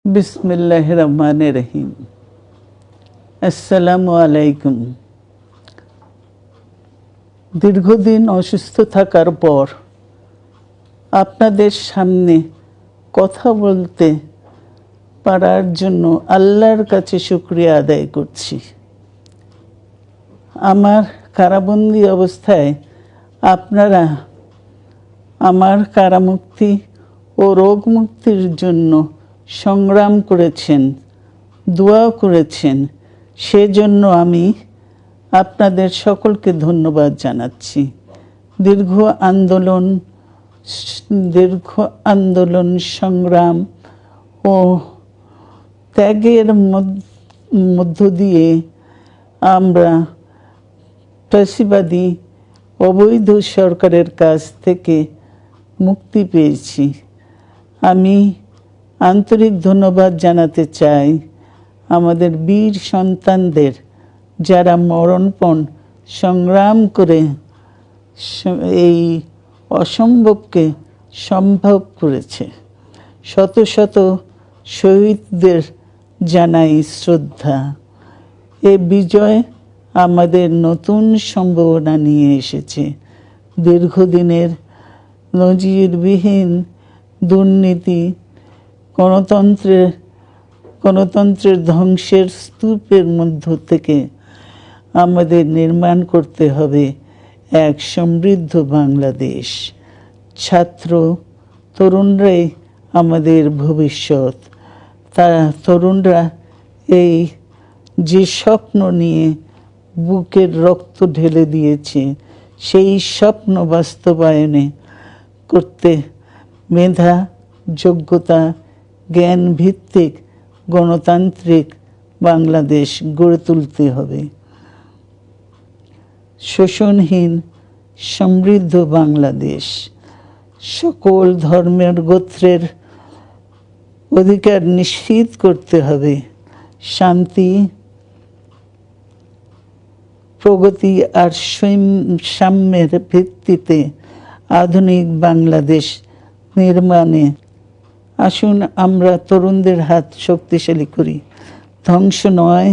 বিসমিল্লাহির রহমানির রহিম। আসসালামু আলাইকুম। দীর্ঘদিন অসুস্থ থাকার পর আপনাদের সামনে কথা বলতে পারার জন্য আল্লাহর কাছে শুকরিয়া আদায় করছি। আমার কারাবন্দী অবস্থায় আপনারা আমার কারামুক্তি ও রোগ মুক্তির জন্য সংগ্রাম করেছেন, দোয়া করেছেন। সেজন্য আমি আপনাদের সকলকে ধন্যবাদ জানাচ্ছি। দীর্ঘ আন্দোলন সংগ্রাম ও ত্যাগের মধ্য দিয়ে আমরা ফ্যাসিবাদী অবৈধ সরকারের কাছ থেকে মুক্তি পেয়েছি। আমি আন্তরিক ধন্যবাদ জানাতে চাই আমাদের বীর সন্তানদের, যারা মরণপণ সংগ্রাম করে এই অসম্ভবকে সম্ভব করেছে। শত শত শহীদদের জানাই শ্রদ্ধা। এ বিজয় আমাদের নতুন সম্ভাবনা নিয়ে এসেছে। দীর্ঘদিনের নজিরবিহীন দুর্নীতি, গণতন্ত্রের ধ্বংসের স্তূপের মধ্য থেকে আমাদের নির্মাণ করতে হবে এক সমৃদ্ধ বাংলাদেশ। ছাত্র তরুণরাই আমাদের ভবিষ্যৎ। তরুণরা এই যে স্বপ্ন নিয়ে বুকের রক্ত ঢেলে দিয়েছে, সেই স্বপ্ন বাস্তবায়নে করতে মেধা, যোগ্যতা, জ্ঞান ভিত্তিক গণতান্ত্রিক বাংলাদেশ গড়ে তুলতে হবে। শোষণহীন সমৃদ্ধ বাংলাদেশ। সকল ধর্মের গোত্রের অধিকার নিশ্চিত করতে হবে। শান্তি, প্রগতি আর সাম্যের ভিত্তিতে আধুনিক বাংলাদেশ নির্মাণে আসুন আমরা তরুণদের হাত শক্তিশালী করি। ধ্বংস নয়,